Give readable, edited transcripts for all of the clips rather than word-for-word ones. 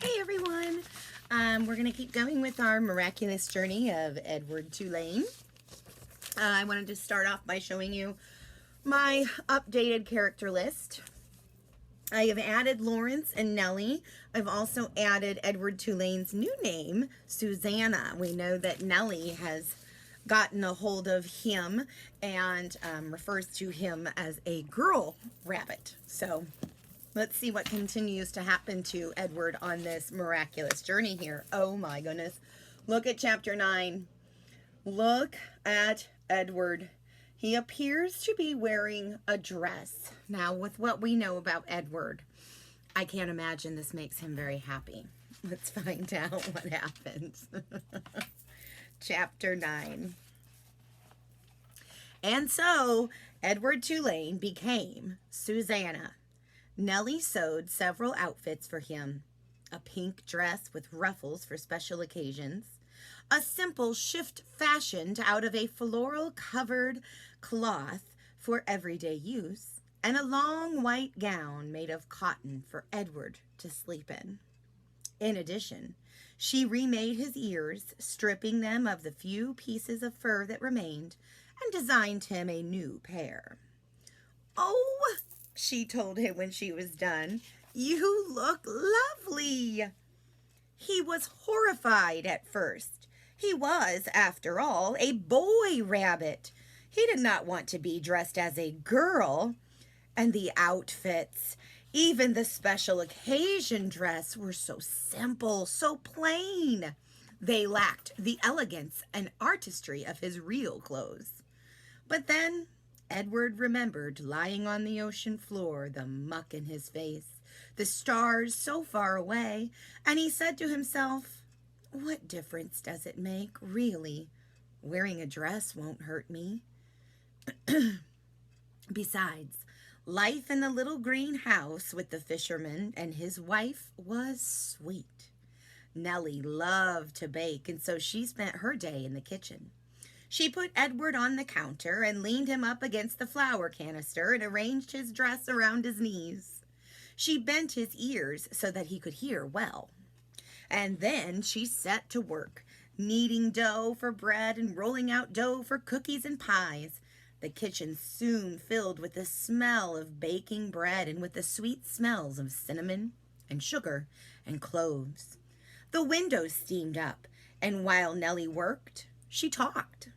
Hey everyone! We're going to keep going with our miraculous journey of Edward Tulane. I wanted to start off by showing you my updated character list. I have added Lawrence and Nellie. I've also added Edward Tulane's new name, Susanna. We know that Nellie has gotten a hold of him and refers to him as a girl rabbit. So let's see what continues to happen to Edward on this miraculous journey here. Oh my goodness. Look at chapter 9. Look at Edward. He appears to be wearing a dress. Now, with what we know about Edward, I can't imagine this makes him very happy. Let's find out what happens. Chapter 9. And so, Edward Tulane became Susanna. Nellie sewed several outfits for him. A pink dress with ruffles for special occasions. A simple shift fashioned out of a floral-covered cloth for everyday use. And a long white gown made of cotton for Edward to sleep in. In addition, she remade his ears, stripping them of the few pieces of fur that remained, and designed him a new pair. "Oh," she told him when she was done, "you look lovely." He was horrified at first. He was, after all, a boy rabbit. He did not want to be dressed as a girl. And the outfits, even the special occasion dress, were so simple, so plain. They lacked the elegance and artistry of his real clothes. But then Edward remembered lying on the ocean floor, the muck in his face, the stars so far away, and he said to himself, "What difference does it make, really? Wearing a dress won't hurt me." Besides, life in the little green house with the fisherman and his wife was sweet. Nellie loved to bake, and so she spent her day in the kitchen. She put Edward on the counter and leaned him up against the flour canister and arranged his dress around his knees. She bent his ears so that he could hear well. And then she set to work, kneading dough for bread and rolling out dough for cookies and pies. The kitchen soon filled with the smell of baking bread and with the sweet smells of cinnamon and sugar and cloves. The windows steamed up, and while Nellie worked, she talked.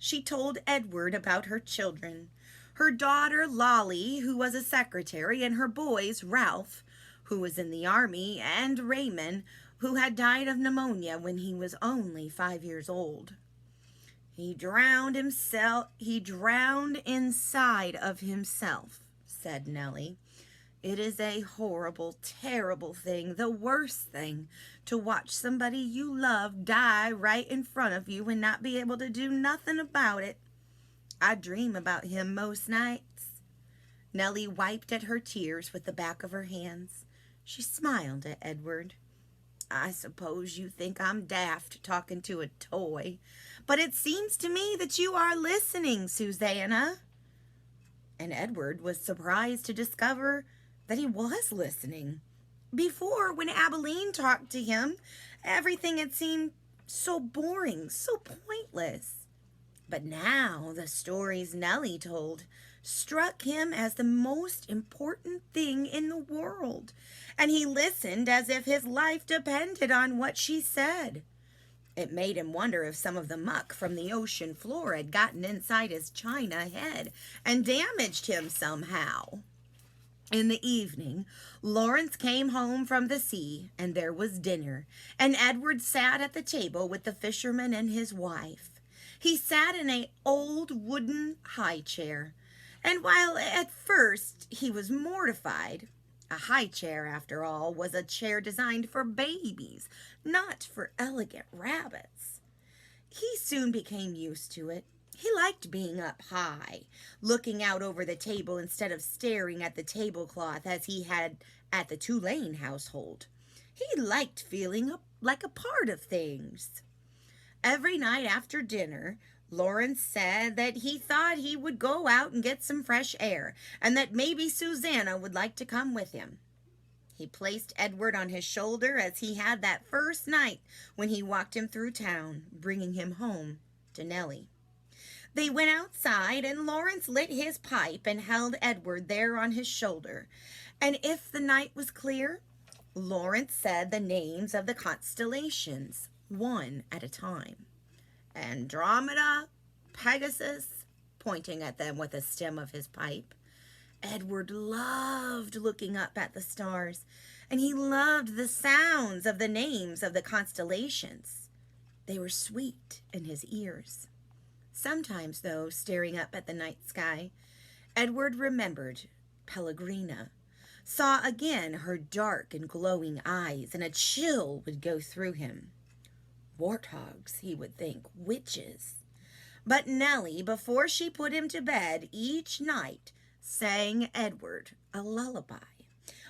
She told Edward about her children, her daughter Lolly, who was a secretary, and her boys Ralph, who was in the army, and Raymond, who had died of pneumonia when he was only 5 years old. He drowned inside of himself," said Nellie. "It is a horrible, terrible thing, the worst thing, to watch somebody you love die right in front of you and not be able to do nothing about it. I dream about him most nights." Nellie wiped at her tears with the back of her hands. She smiled at Edward. "I suppose you think I'm daft talking to a toy, but it seems to me that you are listening, Susanna." And Edward was surprised to discover that he was listening. Before, when Abilene talked to him, everything had seemed so boring, so pointless. But now the stories Nellie told struck him as the most important thing in the world, and he listened as if his life depended on what she said. It made him wonder if some of the muck from the ocean floor had gotten inside his china head and damaged him somehow. In the evening, Lawrence came home from the sea, and there was dinner, and Edward sat at the table with the fisherman and his wife. He sat in an old wooden high chair, and while at first he was mortified, a high chair, after all, was a chair designed for babies, not for elegant rabbits. He soon became used to it. He liked being up high, looking out over the table instead of staring at the tablecloth as he had at the Tulane household. He liked feeling like a part of things. Every night after dinner, Lawrence said that he thought he would go out and get some fresh air, and that maybe Susanna would like to come with him. He placed Edward on his shoulder as he had that first night when he walked him through town, bringing him home to Nellie. They went outside, and Lawrence lit his pipe and held Edward there on his shoulder. And if the night was clear, Lawrence said the names of the constellations, one at a time. Andromeda, Pegasus, pointing at them with the stem of his pipe. Edward loved looking up at the stars, and he loved the sounds of the names of the constellations. They were sweet in his ears. Sometimes, though, staring up at the night sky, Edward remembered Pellegrina, saw again her dark and glowing eyes, and a chill would go through him. Warthogs, he would think, witches. But Nellie, before she put him to bed each night, sang Edward a lullaby,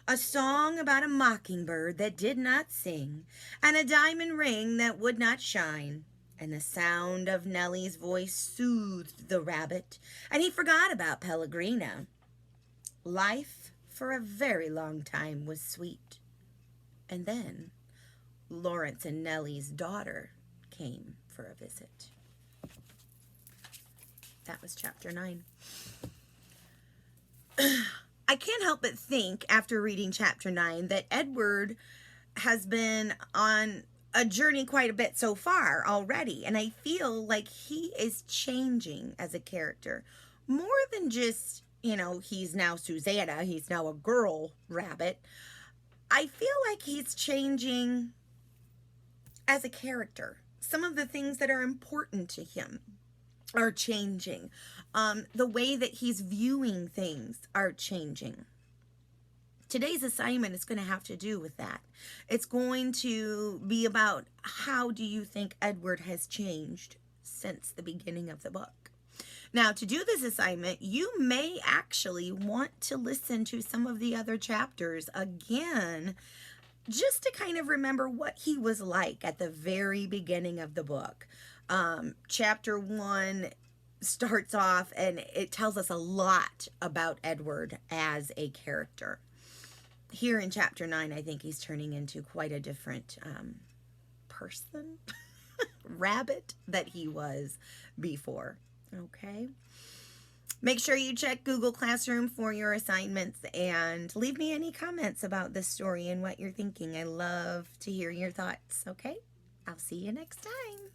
a song about a mockingbird that did not sing, and a diamond ring that would not shine. And the sound of Nellie's voice soothed the rabbit, and he forgot about Pellegrina. Life for a very long time was sweet. And then Lawrence and Nellie's daughter came for a visit. That was chapter 9. I can't help but think, after reading chapter 9, that Edward has been on a journey quite a bit so far already, and I feel like he is changing as a character. More than just, he's now Susanna, he's now a girl rabbit. I feel like he's changing as a character. Some of the things that are important to him are changing. The way that he's viewing things are changing. Today's assignment is going to have to do with that. It's going to be about, how do you think Edward has changed since the beginning of the book? Now, to do this assignment, you may actually want to listen to some of the other chapters again, just to kind of remember what he was like at the very beginning of the book. Chapter 1 starts off and it tells us a lot about Edward as a character. Here in chapter 9, I think he's turning into quite a different person, rabbit, that he was before. Okay. Make sure you check Google Classroom for your assignments and leave me any comments about this story and what you're thinking. I love to hear your thoughts. Okay. I'll see you next time.